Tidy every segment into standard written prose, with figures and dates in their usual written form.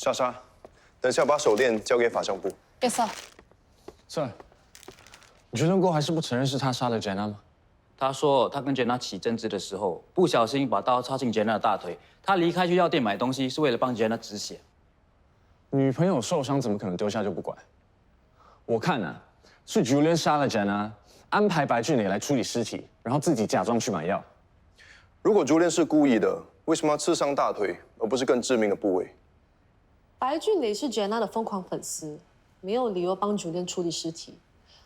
莎莎，等下把手链交给法相部。Yes sir。Sir，你觉得过还是不承认是他杀了 Jenna 吗？他说他跟 Jenna 起争执的时候，不小心把刀插进 Jenna 的大腿。他离开去药店买东西，是为了帮 Jenna 止血。女朋友受伤怎么可能丢下就不管？我看啊，是 Julian 杀了 Jenna， 安排白俊磊来处理尸体，然后自己假装去买药。如果Julian是故意的，为什么要刺伤大腿，而不是更致命的部位？白俊磊是 Jenna 的疯狂粉丝，没有理由帮Julian处理尸体，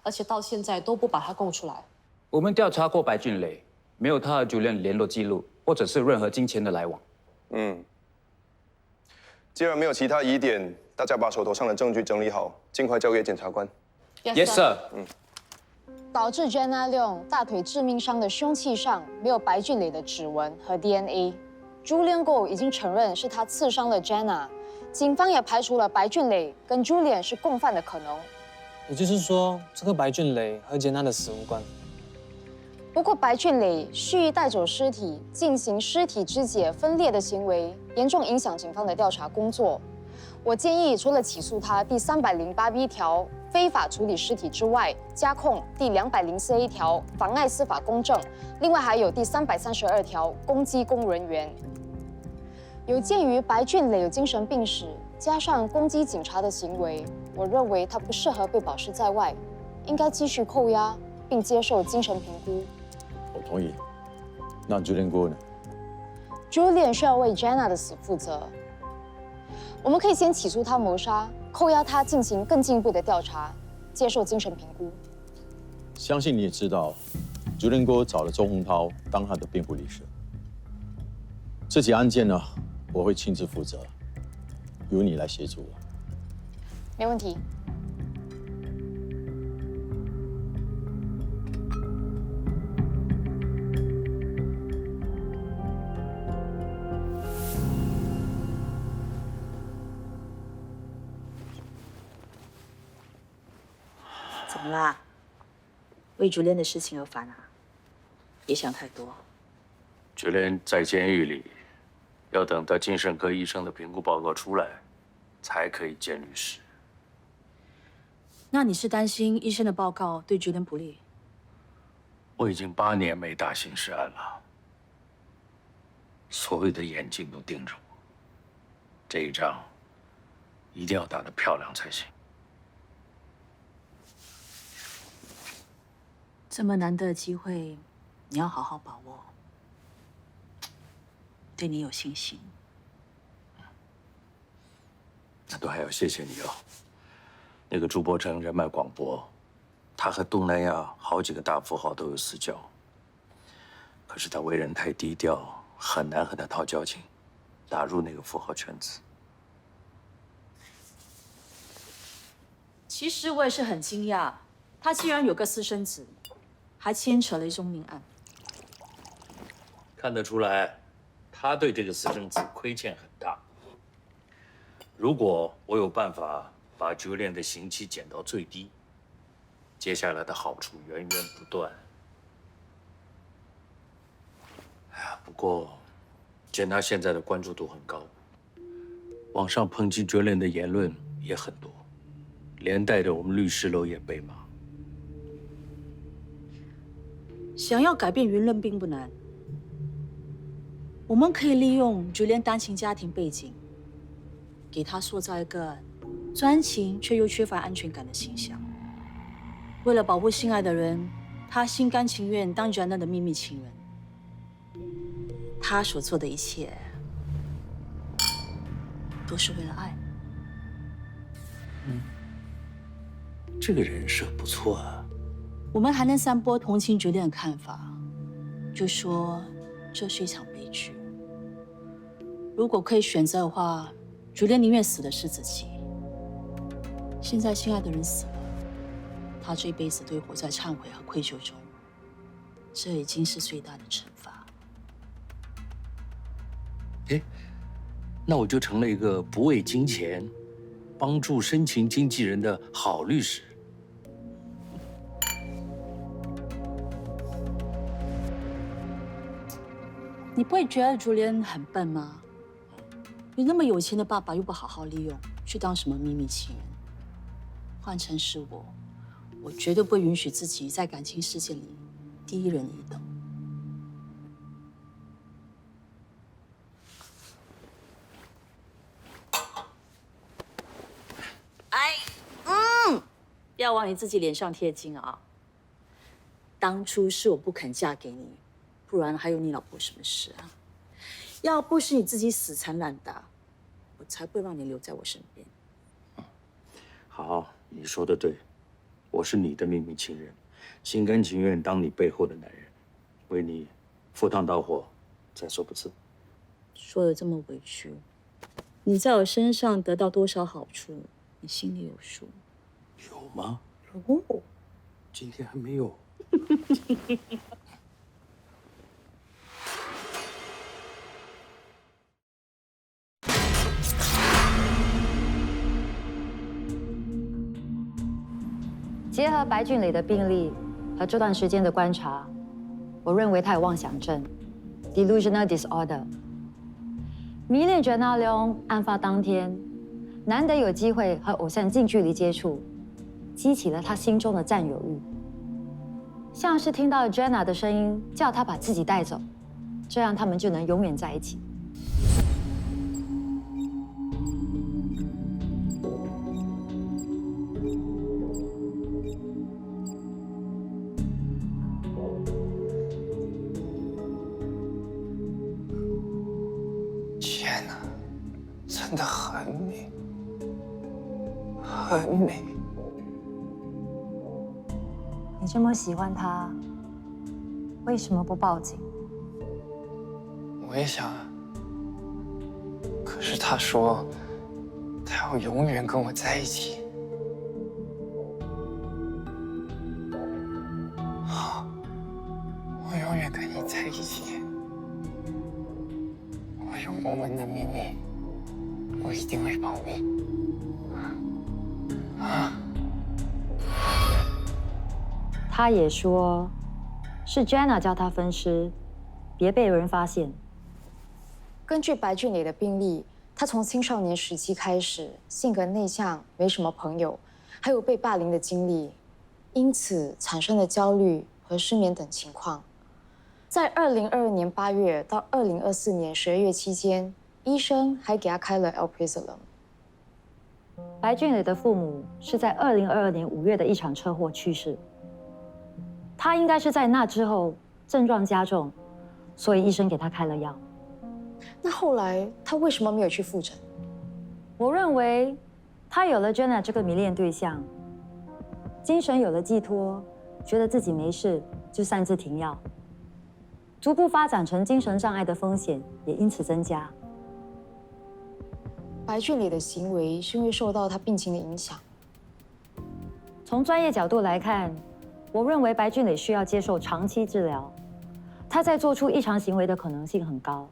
而且到现在都不把他供出来。我们调查过白俊磊，没有他和 Julian 联络记录，或者是任何金钱的来往。既然没有其他疑点，大家把手头上的证据整理好，尽快交给检察官。Yes sir。导致 Jenna Leong 大腿致命伤的凶器上没有白俊磊的指纹和 DNA。Julian Go 已经承认是他刺伤了 Jenna， 警方也排除了白俊磊跟 Julian 是共犯的可能。也就是说，这个白俊磊和Jenna的死无关。不过，白俊磊蓄意带走尸体、进行尸体肢解分裂的行为，严重影响警方的调查工作。我建议，除了起诉他第308B 条非法处理尸体之外，加控第204A 条妨碍司法公正，另外还有第332条攻击公人员。有鉴于白俊磊有精神病史，加上攻击警察的行为，我认为他不适合被保释在外，应该继续扣押并接受精神评估。我同意。那Julian Go呢？ Julian 需要为 Jenna 的死负责。我们可以先起诉他谋杀，扣押他进行更进一步的调查，接受精神评估。相信你也知道，Julian Go找了周洪涛当他的辩护律师。这起案件呢，我会亲自负责，由你来协助我。没问题。怎么啦？为Julian的事情而烦啊？别想太多。Julian在监狱里，要等到精神科医生的评估报告出来，才可以见律师。那你是担心医生的报告对Julian不利？我已经8年没打刑事案了，所有的眼睛都盯着我。这一仗一定要打得漂亮才行。这么难得的机会，你要好好把握。对你有信心。那都还要谢谢你哦。那个朱伯承人脉广博，他和东南亚好几个大富豪都有私交。可是他为人太低调，很难和他套交情，打入那个富豪圈子。其实我也是很惊讶，他既然有个私生子，还牵扯了一宗命案。看得出来，他对这个私生子亏欠很大。如果我有办法把Julian的刑期减到最低，接下来的好处源源不断。哎呀，不过Jenna现在的关注度很高，网上抨击Julian的言论也很多，连带着我们律师楼也被骂。想要改变舆论并不难，我们可以利用Julian单亲家庭背景，给他塑造一个专情却又缺乏安全感的形象。为了保护心爱的人，他心甘情愿当Jenna的秘密情人。他所做的一切，都是为了爱。这个人设不错啊。我们还能散播同情Julian的看法，就说这是一场悲剧。如果可以选择的话，Julian宁愿死的是自己。现在心爱的人死了，他这辈子都会活在忏悔和愧疚中，这已经是最大的惩罚。哎，那我就成了一个不为金钱、帮助深情经纪人的好律师。你不会觉得Julian很笨吗？你那么有钱的爸爸又不好好利用，去当什么秘密情人？换成是我绝对不会允许自己在感情世界里低人一等。不要往你自己脸上贴金啊！当初是我不肯嫁给你，不然还有你老婆什么事啊？要不是你自己死缠烂打，我才不会让你留在我身边。好，你说的对，我是你的秘密情人，心甘情愿当你背后的男人，为你赴汤蹈火，在所不辞。说的这么委屈，你在我身上得到多少好处，你心里有数。有吗？哦，今天还没有。结合白俊磊的病历和这段时间的观察，我认为他有妄想症 （delusional disorder）。迷恋Jenna Leong案发当天，难得有机会和偶像近距离接触，激起了他心中的占有欲，像是听到 Jenna 的声音叫他把自己带走，这样他们就能永远在一起。Jenna 真的很美，很美。你这么喜欢他，为什么不报警？我也想啊，可是他说他要永远跟我在一起。好，我永远跟你在一起。我有我们的秘密，我一定会保密。啊！他也说，是 Jenna 叫他分尸，别被人发现。根据白俊磊的病历，他从青少年时期开始，性格内向，没什么朋友，还有被霸凌的经历，因此产生了焦虑和失眠等情况。在2022年8月到2024年12月期间，医生还给他开了 Alprazolam。白俊磊的父母是在2022年5月的一场车祸去世，他应该是在那之后症状加重，所以医生给他开了药。那后来他为什么没有去复诊？我认为他有了 Jenna 这个迷恋对象，精神有了寄托，觉得自己没事，就擅自停药，逐步发展成精神障碍的风险也因此增加。白俊磊的行为是因为受到他病情的影响。从专业角度来看，我认为白俊磊需要接受长期治疗，他在做出异常行为的可能性很高。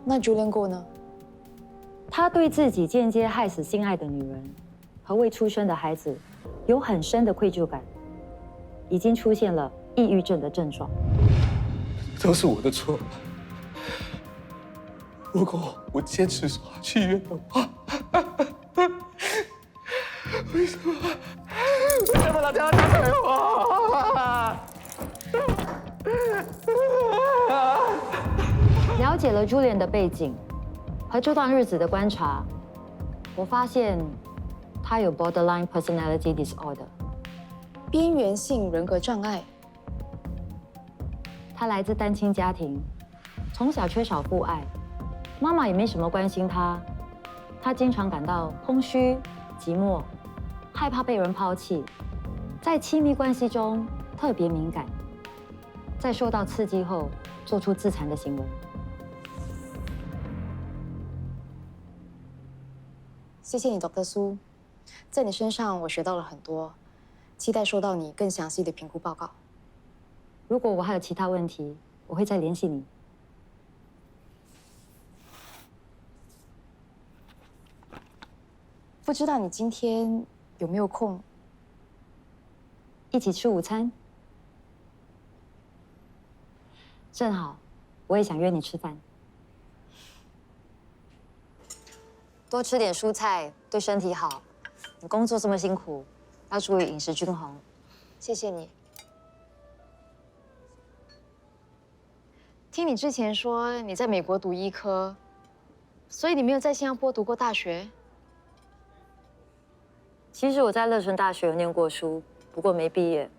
那 Julian Go 呢？他对自己间接害死心爱的女人和未出生的孩子有很深的愧疚感，已经出现了抑郁症的症状。都是我的错。如果我坚持说要去医院的话，为什么他这样对我？了解了 Julian 的背景和这段日子的观察，我发现他有 borderline personality disorder， 边缘性人格障碍。他来自单亲家庭，从小缺少父爱，妈妈也没什么关心他，他经常感到空虚、寂寞，害怕被人抛弃，在亲密关系中特别敏感，在受到刺激后做出自残的行为。谢谢你 ，Dr. 苏，在你身上我学到了很多，期待收到你更详细的评估报告。如果我还有其他问题，我会再联系你。不知道你今天有没有空？一起吃午餐？正好，我也想约你吃饭。多吃点蔬菜对身体好。你工作这么辛苦，要注意饮食均衡。谢谢你。听你之前说你在美国读医科，所以你没有在新加坡读过大学？其实我在乐成大学有念过书，不过没毕业。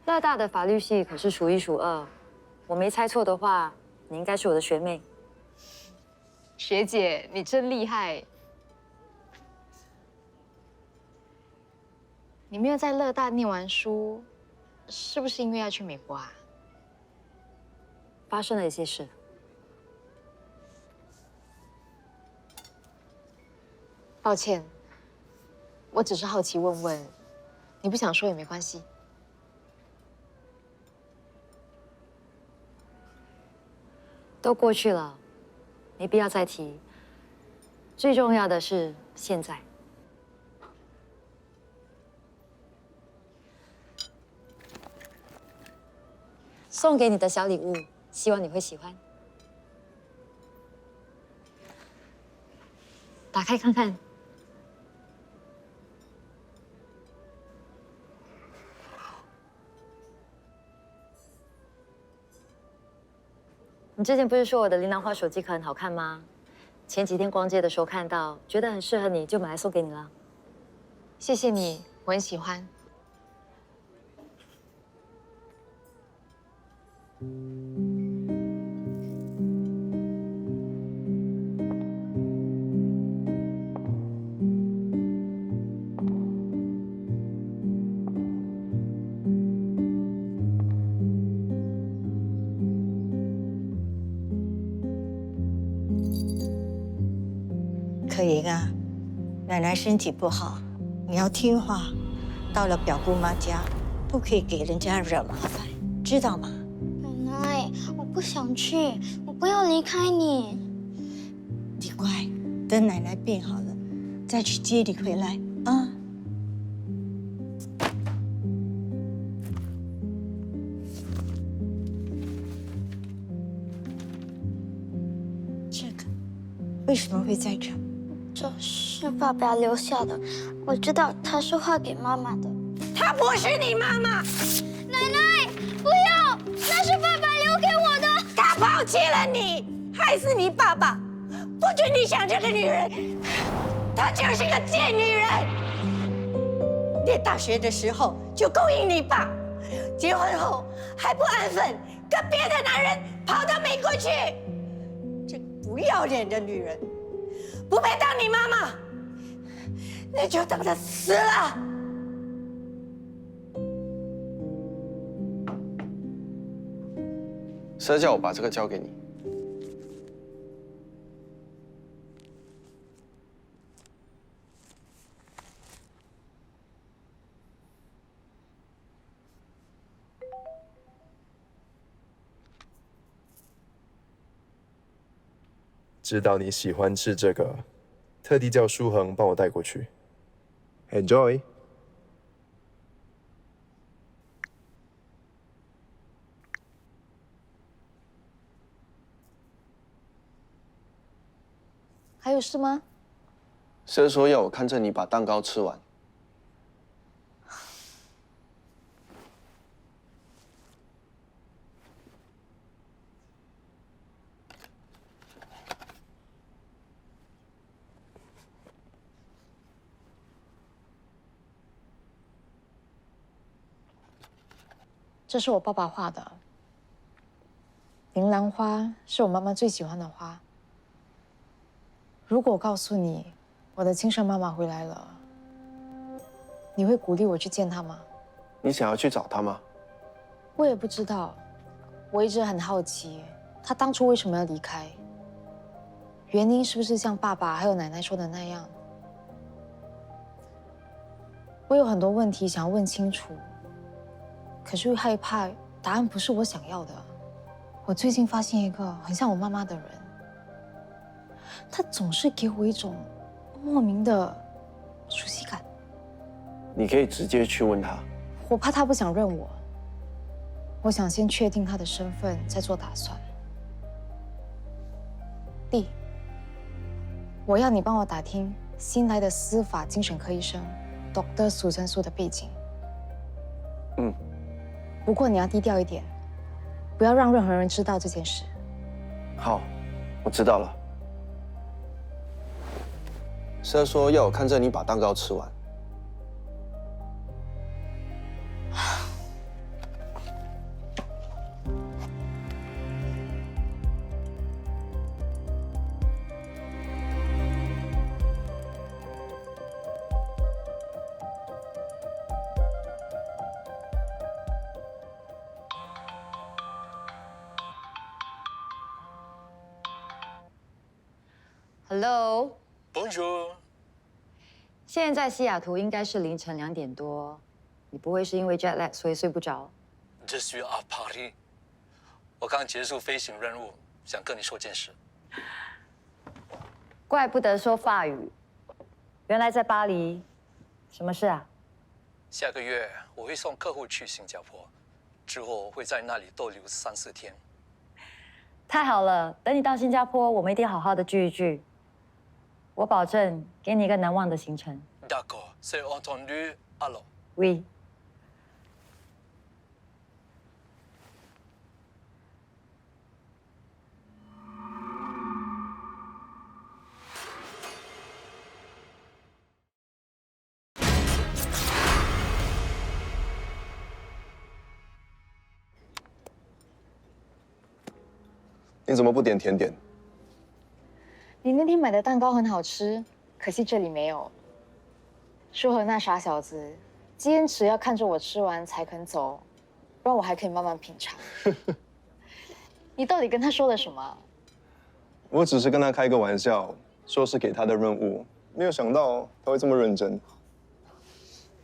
乐大的法律系可是数一数二，我没猜错的话，你应该是我的学妹。学姐，你真厉害。你没有在乐大念完书，是不是因为要去美国啊？发生了一些事。抱歉，我只是好奇问问，你不想说也没关系。都过去了，没必要再提。最重要的是现在。送给你的小礼物，希望你会喜欢。打开看看。你之前不是说我的铃兰花手机壳很好看吗？前几天逛街的时候看到，觉得很适合你，就买来送给你了。谢谢你，我很喜欢。可盈啊，奶奶身体不好，你要听话。到了表姑妈家，不可以给人家惹麻烦，知道吗？奶奶，我不想去，我不要离开你。你乖，等奶奶病好了，再去接你回来啊。这个为什么会在这？这是爸爸留下的，我知道他是画给妈妈的。她不是你妈妈！奶奶，不要，那是爸爸留给我的。他抛弃了你，害死你爸爸，不准你想这个女人，她就是个贱女人。念大学的时候就勾引你爸，结婚后还不安分，跟别的男人跑到美国去。这不要脸的女人，不配当你妈妈，那就等她死了。谁叫我把这个交给你？知道你喜欢吃这个，特地叫舒恒帮我带过去。Enjoy。还有事吗？谁说要我看着你把蛋糕吃完？这是我爸爸画的。铃兰花是我妈妈最喜欢的花。如果我告诉你我的亲生妈妈回来了，你会鼓励我去见她吗？你想要去找她吗？我也不知道，我一直很好奇，她当初为什么要离开？原因是不是像爸爸还有奶奶说的那样？我有很多问题想要问清楚，可是又害怕答案不是我想要的。我最近发现一个很像我妈妈的人，她总是给我一种莫名的熟悉感。你可以直接去问她。我怕她不想认我，我想先确定她的身份，再做打算。弟，我要你帮我打听新来的司法精神科医生 Dr. 苏珍苏的背景。嗯。不过你要低调一点，不要让任何人知道这件事。好，我知道了。Sir 说要我看着你把蛋糕吃完。Hello， Bonjour。现在西雅图应该是凌晨2点多，你不会是因为 jet lag 所以睡不着Je suis à Paris。我刚结束飞行任务，想跟你说件事。怪不得说法语，原来在巴黎，什么事啊？下个月我会送客户去新加坡，之后会在那里逗留3、4天。太好了，等你到新加坡，我们一定好好的聚一聚。我保证给你一个难忘的行程。D'accord, c'est entendu. Alors. Oui。你怎么不点甜点？你那天买的蛋糕很好吃，可惜这里没有。舒和那傻小子坚持要看着我吃完才肯走，不然我还可以慢慢品尝。你到底跟他说了什么？我只是跟他开个玩笑，说是给他的任务，没有想到他会这么认真。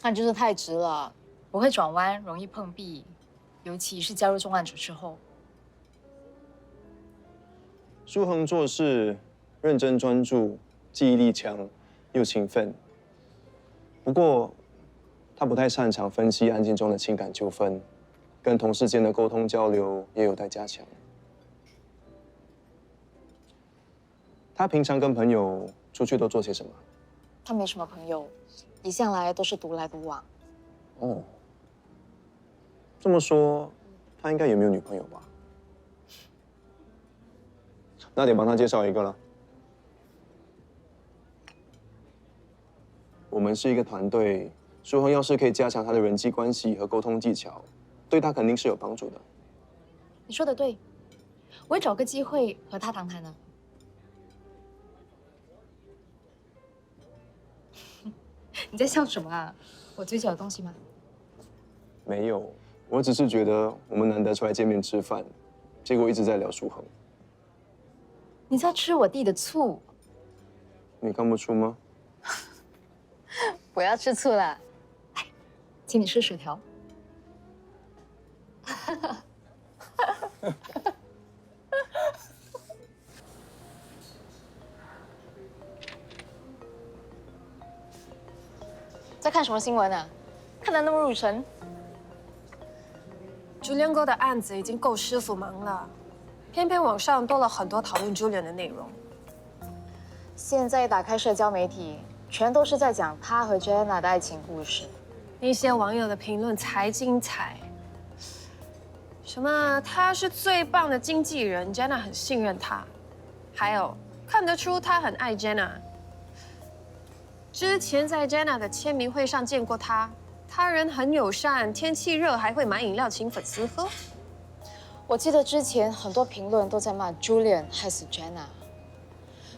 那就是太直了，不会转弯，容易碰壁，尤其是加入重案组之后。舒恒做事认真专注，记忆力强，又勤奋。不过，他不太擅长分析案件中的情感纠纷，跟同事间的沟通交流也有待加强。他平常跟朋友出去都做些什么？他没什么朋友，一向来都是独来独往。哦，这么说，他应该也没有女朋友吧？那得帮他介绍一个了。我们是一个团队，舒恒要是可以加强他的人际关系和沟通技巧，对他肯定是有帮助的。你说的对，我会找个机会和他谈谈的。你在笑什么啊？我嘴角有东西吗？没有，我只是觉得我们难得出来见面吃饭，结果一直在聊舒恒。你在吃我弟的醋？你看不出吗？我要吃醋了，来，请你吃薯条。在看什么新闻啊？看得那么入神。Julian 哥的案子已经够师傅忙了，偏偏网上多了很多讨论 Julian 的内容。现在打开社交媒体，全都是在讲他和 Jenna 的爱情故事。那些网友的评论才精彩，什么他是最棒的经纪人 ，Jenna 很信任他，还有看得出他很爱 Jenna。之前在 Jenna 的签名会上见过他，他人很友善，天气热还会买饮料请粉丝喝。我记得之前很多评论都在骂 Julian 害死 Jenna，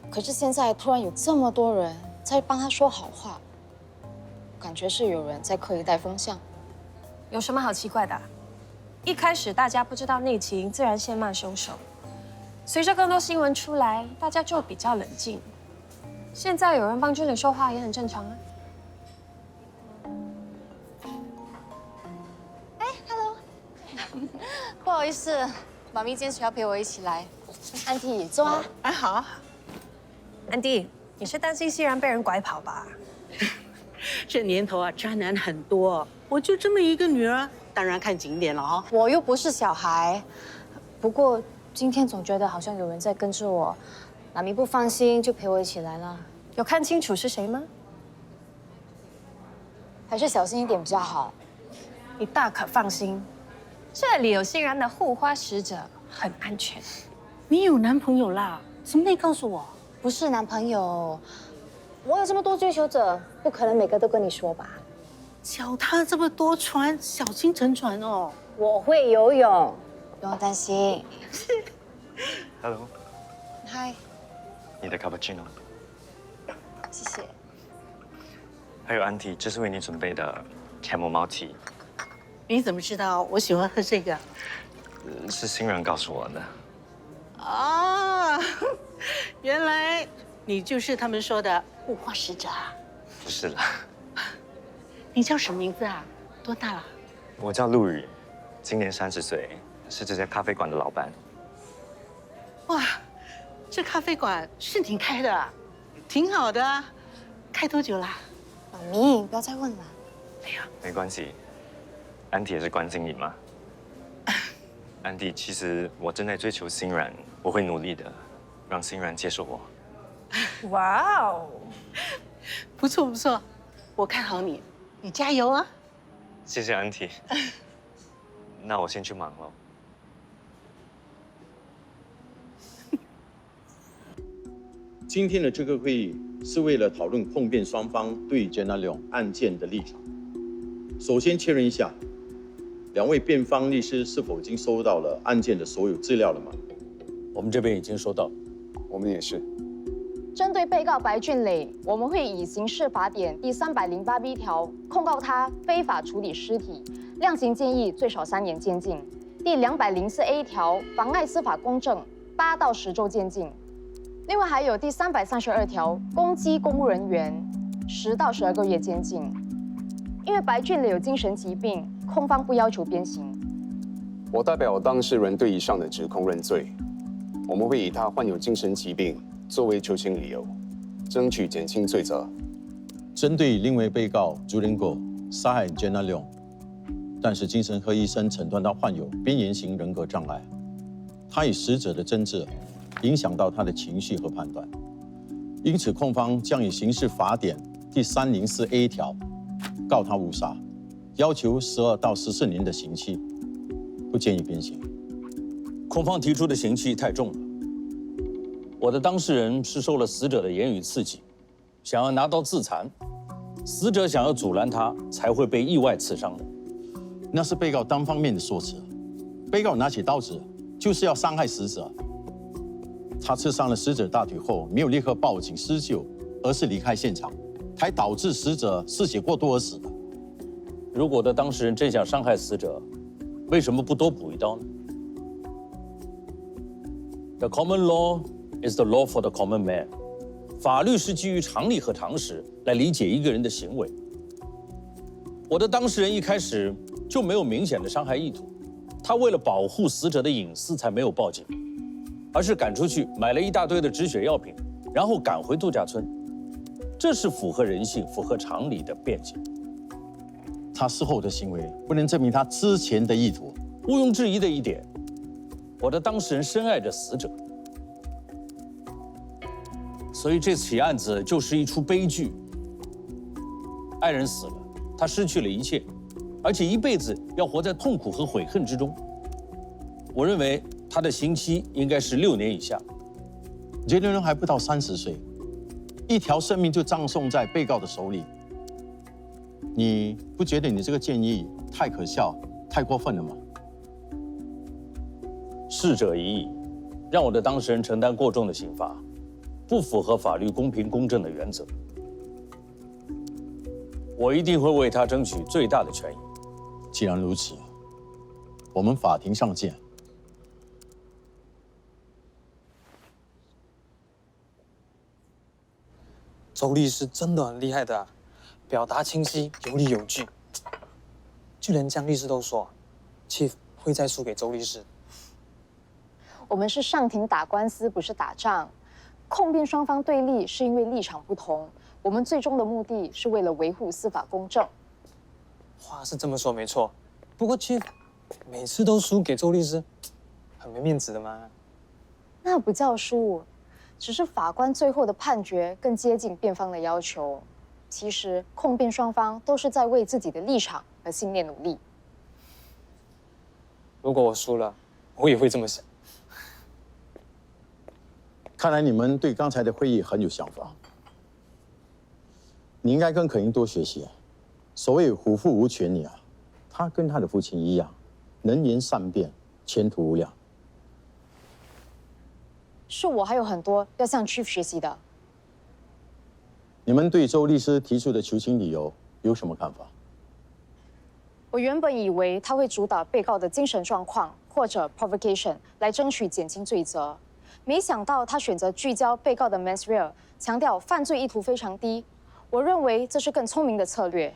可是现在突然有这么多人在帮他说好话，感觉是有人在刻意带风向。有什么好奇怪的？一开始大家不知道内情，自然先骂凶手。随着更多新闻出来，大家就比较冷静。现在有人帮Julian说话也很正常啊。哎 ，Hello， 不好意思，妈咪坚持要陪我一起来。安迪，坐啊。哎，好。安迪，你是担心熙然被人拐跑吧？这年头啊，渣男很多。我就这么一个女儿，当然看紧点了哦。我又不是小孩，不过今天总觉得好像有人在跟着我，妈咪不放心，就陪我一起来了。有看清楚是谁吗？还是小心一点比较好。你大可放心，这里有欣然的护花使者，很安全。你有男朋友啦？怎么没告诉我？不是男朋友，我有这么多追求者，不可能每个都跟你说吧？脚踏这么多船，小心沉船哦。我会游泳，不用担心。Hello， 嗨，你的 cappuccino。谢谢。还有安迪，这是为你准备的 chamomile tea，你怎么知道我喜欢喝这个？是欣然告诉我的。啊，原来你就是他们说的护花使者啊！不是啦，你叫什么名字啊？多大了？我叫陆羽，今年30岁，是这家咖啡馆的老板。哇，这咖啡馆是你开的啊？挺好的啊。开多久啦？妈咪，不要再问了。哎呀，没关系，安迪也是关经理嘛。安迪，其实我正在追求欣然，我会努力的，让欣然接受我。哇哦，不错不错，我看好你，你加油啊！谢谢安迪。那我先去忙了。今天的这个会议是为了讨论控辩双方对Jenna Leong案件的立场。首先确认一下，两位辩方律师是否已经收到了案件的所有资料了吗？我们这边已经收到，我们也是。针对被告白俊磊，我们会以刑事法典第308B 条控告他非法处理尸体，量刑建议最少3年监禁；第204A 条妨碍司法公正，8到10周监禁。另外还有第332条攻击公务人员，10到12个月监禁。因为白俊磊有精神疾病，控方不要求鞭刑。我代表当事人对以上的指控认罪，我们会以他患有精神疾病作为求情理由，争取减轻罪责。针对另一位被告朱连国杀害Jenna Leong，但是精神科医生诊断他患有边缘型人格障碍，他与死者的争执影响到他的情绪和判断，因此控方将以刑事法典第304A 条告他误杀，要求12到14年的刑期，不建议鞭刑。控方提出的刑期太重了。我的当事人是受了死者的言语刺激，想要拿刀自残，死者想要阻拦他，才会被意外刺伤的。那是被告单方面的说辞，被告拿起刀子就是要伤害死者。他刺伤了死者大腿后，没有立刻报警施救，而是离开现场，才导致死者失血过多而死的。如果我的当事人真想伤害死者，为什么不多补一刀呢？ The common law is the law for the common man。法律是基于常理和常识来理解一个人的行为。我的当事人一开始就没有明显的伤害意图，他为了保护死者的隐私才没有报警，而是赶出去买了一大堆的止血药品，然后赶回度假村。这是符合人性、符合常理的辩解。他事后的行为不能证明他之前的意图。毋庸置疑的一点，我的当事人深爱着死者，所以这起案子就是一出悲剧。爱人死了，他失去了一切，而且一辈子要活在痛苦和悔恨之中。我认为他的刑期应该是6年以下。杰伦还不到30岁，一条生命就葬送在被告的手里。你不觉得你这个建议太可笑、太过分了吗？逝者已矣，让我的当事人承担过重的刑罚，不符合法律公平公正的原则。我一定会为他争取最大的权益。既然如此，我们法庭上见。周律师真的很厉害的啊，表达清晰，有理有据。就连江律师都说 ，Chief 会再输给周律师。我们是上庭打官司，不是打仗。控辩双方对立是因为立场不同，我们最终的目的是为了维护司法公正。话是这么说没错，不过 Chief 每次都输给周律师，很没面子的嘛。那不叫输，只是法官最后的判决更接近辩方的要求。其实控辩双方都是在为自己的立场和信念努力。如果我输了，我也会这么想。看来你们对刚才的会议很有想法。你应该跟可英多学习。所谓虎父无犬女啊，他跟他的父亲一样，能言善辩，前途无量。是我还有很多要向 Chief 学习的。你们对周律师提出的求情理由有什么看法？我原本以为他会主打被告的精神状况或者 provocation 来争取减轻罪责，没想到他选择聚焦被告的 mens rea， 强调犯罪意图非常低。我认为这是更聪明的策略。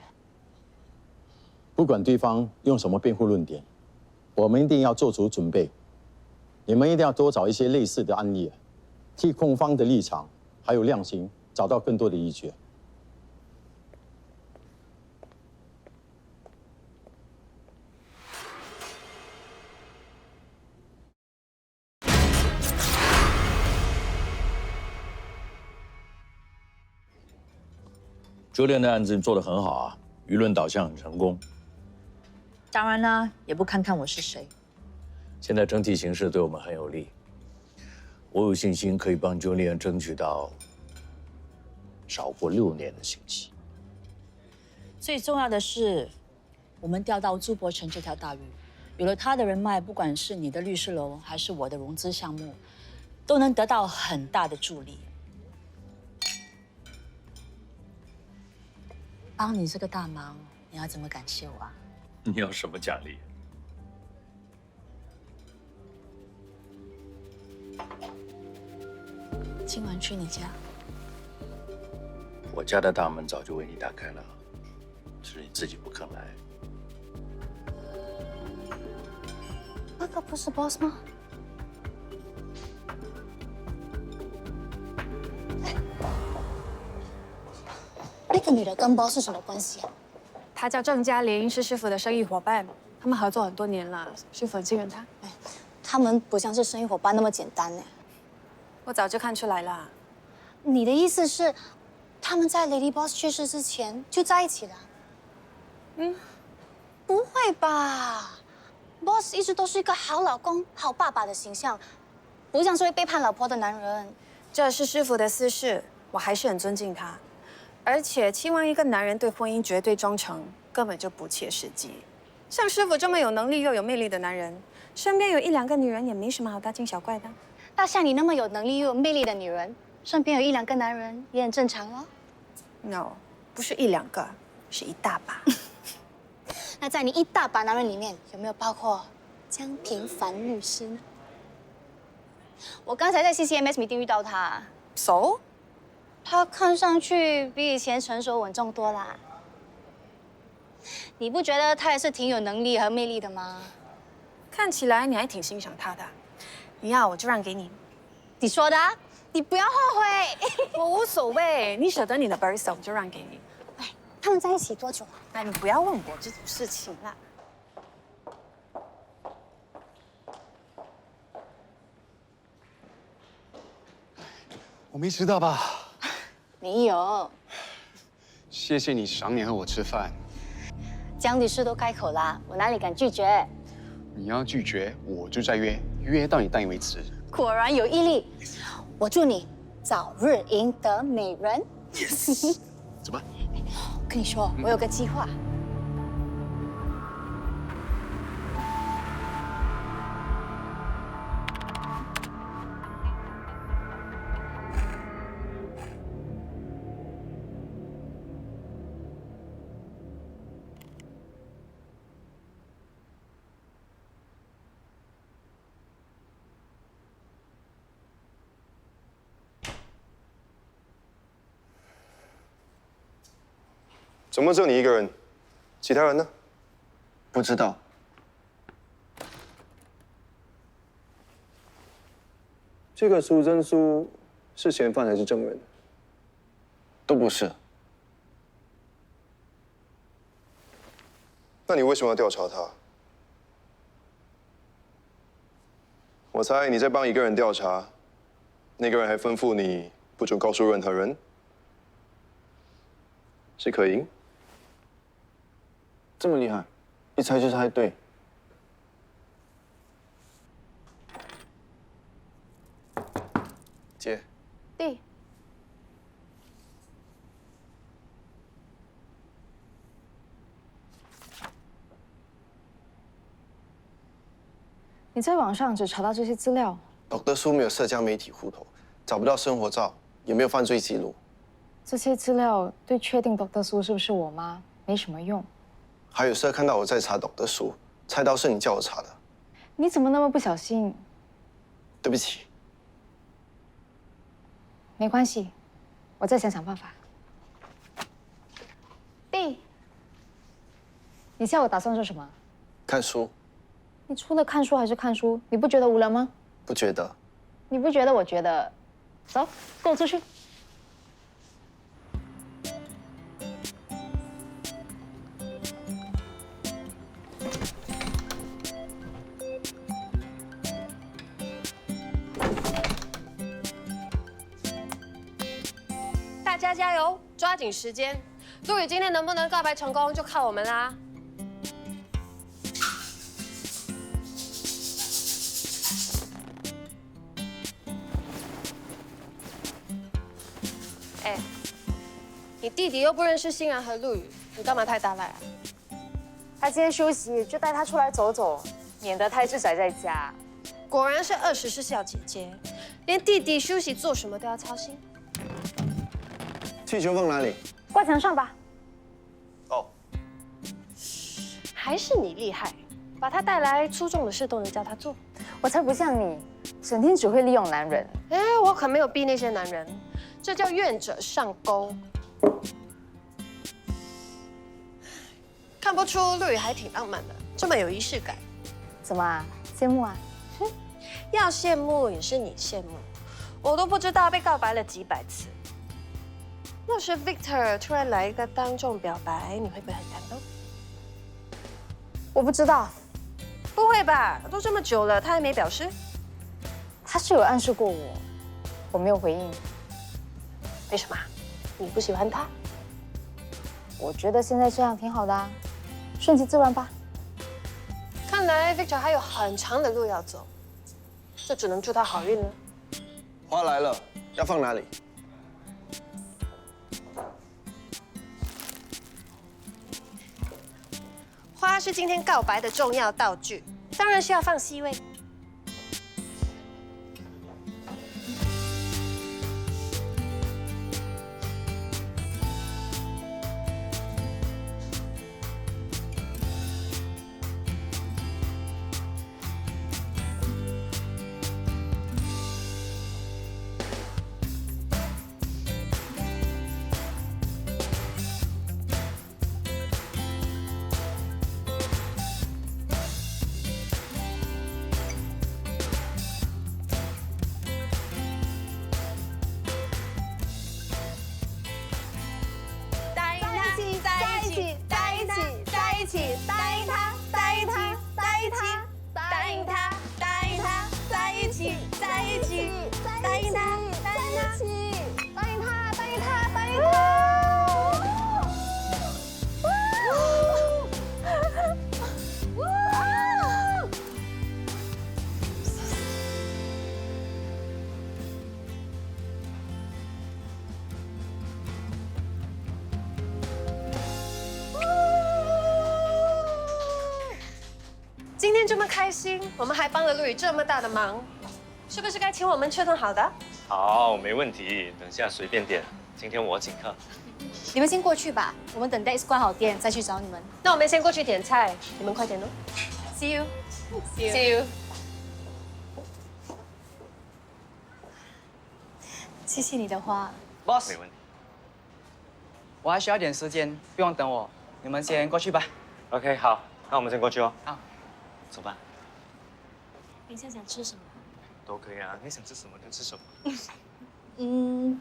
不管对方用什么辩护论点，我们一定要做足准备。你们一定要多找一些类似的案例，替控方的立场还有量刑找到更多的依据。朱莲的案子做得很好啊，舆论导向很成功。当然啦，也不看看我是谁。现在整体形势对我们很有利，我有信心可以帮朱莲争取到少过6年的刑期。最重要的是，我们钓到朱伯成这条大鱼，有了他的人脉，不管是你的律师楼还是我的融资项目，都能得到很大的助力。帮你这个大忙，你要怎么感谢我啊？你要什么奖励？今晚去你家。我家的大门早就为你打开了，只是你自己不肯来。那个不是 boss 吗？那个女的跟 boss 是什么关系啊？她叫郑嘉玲，是师傅的生意伙伴，他们合作很多年了，师傅很信任她。他们不像是生意伙伴那么简单呢。我早就看出来了。你的意思是，他们在 Lady Boss 去世之前就在一起了？嗯，不会吧 ？Boss 一直都是一个好老公、好爸爸的形象，不像是会背叛老婆的男人。这是师傅的私事，我还是很尊敬他。而且期望一个男人对婚姻绝对忠诚，根本就不切实际。像师傅这么有能力又有魅力的男人，身边有1、2个女人也没什么好大惊小怪的。那像你那么有能力又有魅力的女人，身边有1、2个男人也很正常咯。No， 不是1、2个，是一大把。那在你一大把男人里面，有没有包括江平凡律师呢？我刚才在 CCMS meeting 遇到他。熟？他看上去比以前成熟稳重多啦。你不觉得他也是挺有能力和魅力的吗？看起来你还挺欣赏他的。你要我就让给你。你说的啊，你不要后悔。我无所谓，你舍得你的 barista 我就让给你。哎，他们在一起多久了？哎，你不要问我这种事情啦。我没迟到吧？没有。谢谢你赏脸和我吃饭。江律师都开口啦，我哪里敢拒绝？你要拒绝，我就再约，约到你答应为止。果然有毅力。我祝你早日赢得美人。走吧。我跟你说，我有个计划。怎么只有你一个人？其他人呢？不知道。这个苏真苏是嫌犯还是证人？都不是。那你为什么要调查他？我猜你在帮一个人调查，那个人还吩咐你不准告诉任何人，是可盈。这么厉害，一猜就猜对。姐，弟，你在网上只查到这些资料？董德书没有社交媒体户头，找不到生活照，也没有犯罪记录。这些资料对确定董德书是不是我妈没什么用。还有社看到我在查董德书，猜到是你叫我查的。你怎么那么不小心？对不起。没关系，我再想想办法。弟，你下午打算做什么？看书。你除了看书还是看书？你不觉得无聊吗？不觉得。你不觉得？我觉得。走，跟我出去。大家加油，抓紧时间。陆羽今天能不能告白成功，就靠我们啦。哎，你弟弟又不认识欣然和陆羽，你干嘛太大赖啊？他今天休息，就带他出来走走，免得他一直宅在家。果然是24小姐姐，连弟弟休息做什么都要操心。气球放哪里？挂墙上吧。哦。还是你厉害，把他带来，粗重的事都能叫他做。我才不像你，整天只会利用男人。哎，我可没有逼那些男人，这叫愿者上钩。看不出陆羽还挺浪漫的，这么有仪式感。怎么啊？羡慕啊？哼，要羡慕也是你羡慕，我都不知道被告白了几百次。要是 Victor 突然来一个当众表白，你会不会很感动？我不知道。不会吧？都这么久了，他还没表示？他是有暗示过我，我没有回应。为什么？你不喜欢他？我觉得现在这样挺好的啊，顺其自然吧。看来 Victor 还有很长的路要走，这只能祝他好运了。花来了，要放哪里？花是今天告白的重要道具，当然是要放 C 位。今天这么开心，我们还帮了陆羽这么大的忙，是不是该请我们吃顿好的？好，没问题，等下随便点。今天我请客。你们先过去吧，我们等 Dex 关好店再去找你们。那我们先过去点菜，你们快点哦。See you. See you. 谢谢你的花 ，Boss。没问题。我还需要点时间，不用等我，你们先过去吧。OK， 好，那我们先过去哦。好，走吧。等一下想吃什么？都可以啊，你想吃什么就吃什么。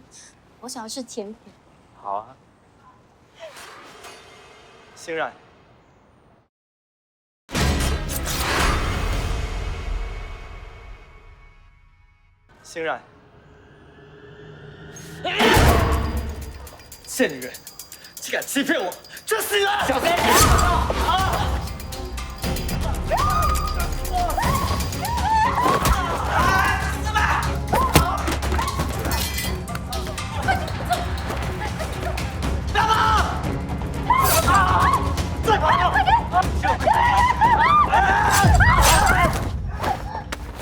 我想要吃甜品。好啊。欣然。欣然，贱女人，竟敢欺骗我，去死吧！小贼！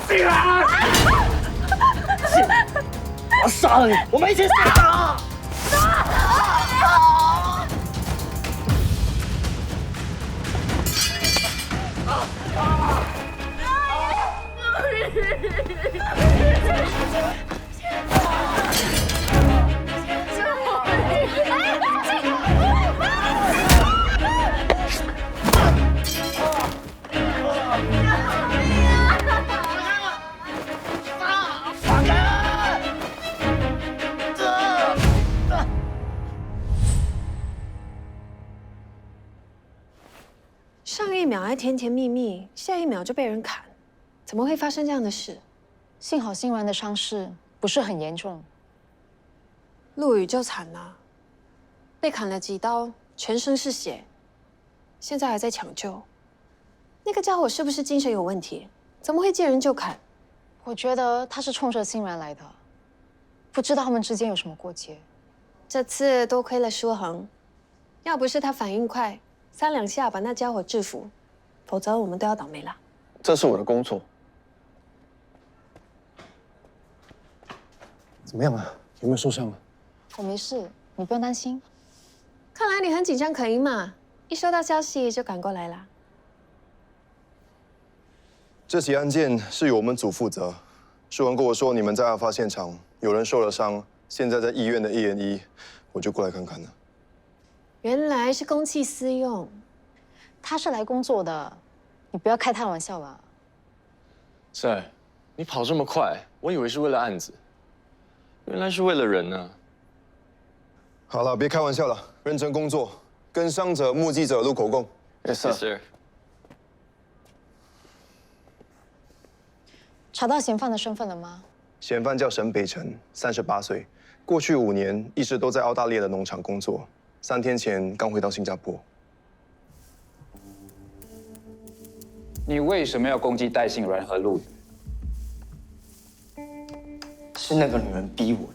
竟然！我杀了你，我们一起死！上一秒还甜甜蜜蜜，下一秒就被人砍，怎么会发生这样的事？幸好欣然的伤势不是很严重。陆羽就惨了，被砍了几刀，全身是血，现在还在抢救。那个家伙是不是精神有问题？怎么会见人就砍？我觉得他是冲着欣然来的，不知道他们之间有什么过节。这次多亏了舒恒，要不是他反应快，3两下把那家伙制服，否则我们都要倒霉了。这是我的工作。怎么样啊？有没有受伤啊？我没事，你不用担心。看来你很紧张可以嘛，一收到消息就赶过来了。这起案件是由我们组负责。舒文跟我说你们在案发现场有人受了伤，现在在医院的1&1，我就过来看看了。原来是公器私用，他是来工作的，你不要开他玩笑了。赛，你跑这么快，我以为是为了案子，原来是为了人呢。好了，别开玩笑了，认真工作，跟伤者、目击者录口供。Yes, sir. 查到嫌犯的身份了吗？嫌犯叫沈北辰，38岁，过去5年一直都在澳大利亚的农场工作，3天前刚回到新加坡。你为什么要攻击戴杏然和陆羽？是那个女人逼我。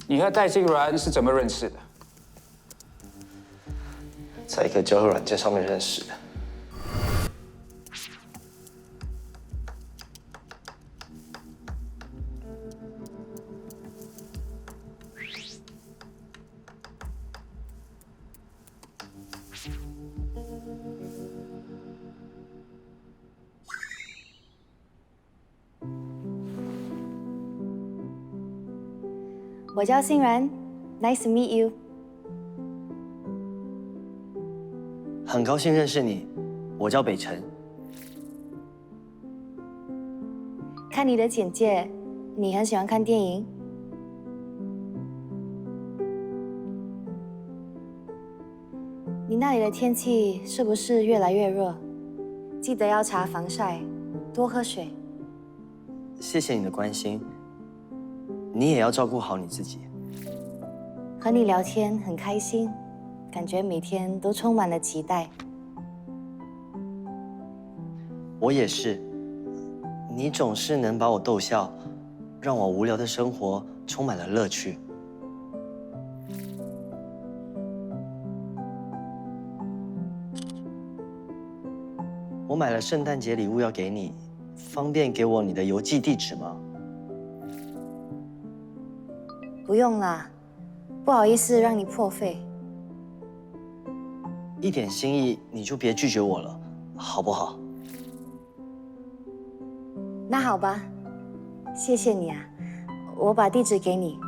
你和戴杏然是怎么认识的？在一个交友软件上面认识的。我叫欣然 ，Nice to meet you。很高兴认识你，我叫北辰。看你的简介，你很喜欢看电影。你那里的天气是不是越来越热？记得要擦防晒，多喝水。谢谢你的关心，你也要照顾好你自己。和你聊天很开心，感觉每天都充满了期待。我也是，你总是能把我逗笑，让我无聊的生活充满了乐趣。我买了圣诞节礼物要给你，方便给我你的邮寄地址吗？不用啦，不好意思让你破费。一点心意你就别拒绝我了，好不好？那好吧，谢谢你啊，我把地址给你。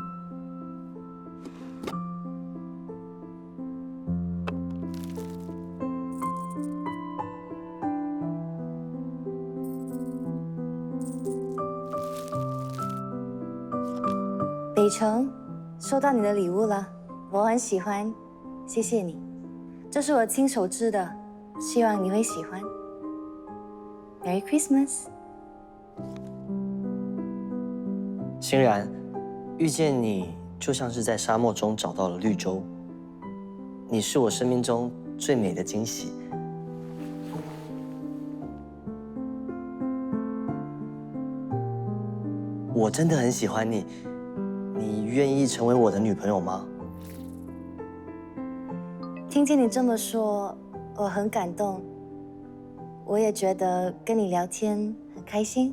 北辰，收到你的礼物了，我很喜欢，谢谢你。这是我亲手织的，希望你会喜欢。Merry Christmas。欣然，遇见你就像是在沙漠中找到了绿洲。你是我生命中最美的惊喜。我真的很喜欢你，你愿意成为我的女朋友吗？听见你这么说，我很感动。我也觉得跟你聊天很开心。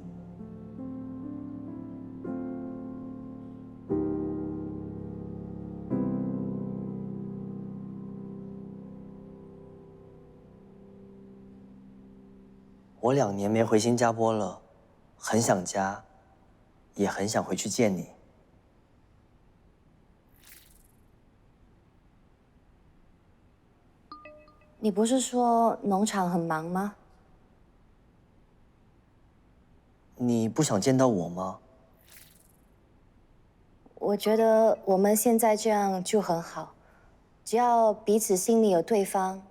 我2年没回新加坡了，很想家，也很想回去见你。你不是说农场很忙吗？你不想见到我吗？我觉得我们现在这样就很好，只要彼此心里有对方，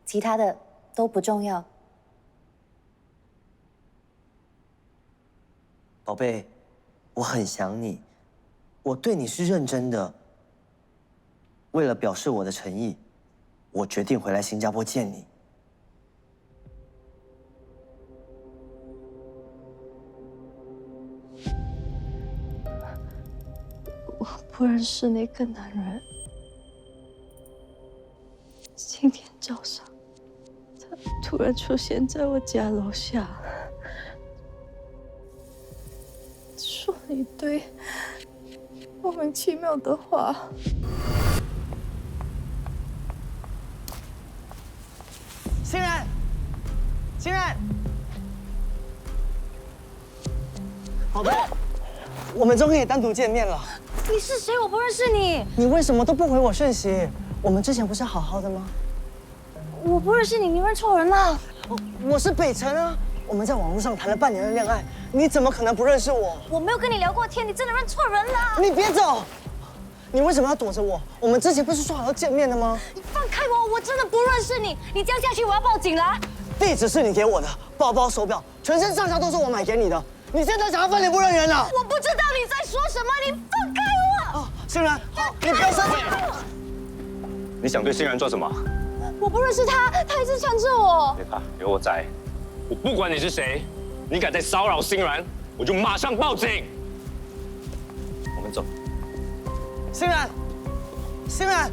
其他的都不重要。宝贝，我很想你，我对你是认真的。为了表示我的诚意，我决定回来新加坡见你。我不认识那个男人。今天早上，他突然出现在我家楼下，说了一堆莫名其妙的话。欣然，欣然，宝贝，我们终于可以单独见面了。你是谁？我不认识你。你为什么都不回我讯息？我们之前不是好好的吗？我不认识你，你认错人了。我是北辰啊，我们在网络上谈了半年的恋爱，你怎么可能不认识我？我没有跟你聊过天，你真的认错人了。你别走！你为什么要躲着我？我们之前不是说好要见面的吗？你放开我！我真的不认识你。你这样下去，我要报警了。地址是你给我的，包包、手表，全身上下都是我买给你的。你现在想要翻脸不认人了？我不知道你在说什么，你放开我！哦，欣然，好，你不要生气。你想对欣然做什么？我不认识他，他一直缠着我。别怕，有我在。我不管你是谁，你敢再骚扰欣然，我就马上报警。我们走。欣然，欣然。